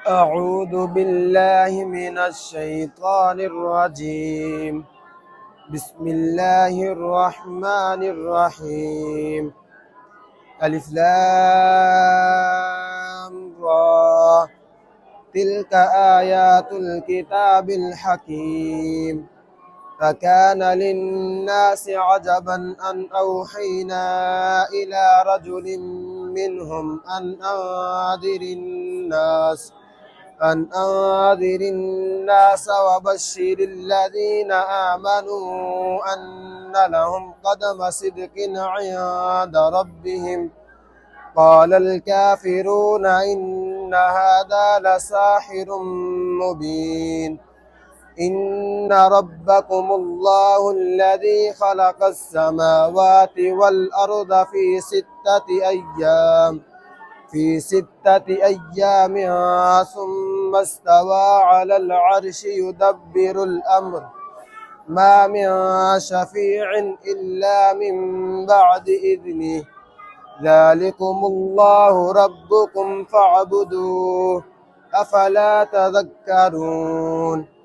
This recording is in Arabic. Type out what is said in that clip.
أعوذ بالله من الشيطان الرجيم. بسم الله الرحمن الرحيم. ألف لام را. تلك آيات الكتاب الحكيم. فكان للناس عجبا أن أوحينا إلى رجل منهم أن أنذر الناس وبشر الذين آمنوا أن لهم قدم صدق عند ربهم. قال الكافرون إن هذا لساحر مبين. إن ربكم الله الذي خلق السماوات والأرض في ستة أيام ثم استوى على العرش يدبر الأمر ما من شفيع إلا من بعد إذنه. ذلكم الله ربكم فاعبدوه أفلا تذكرون.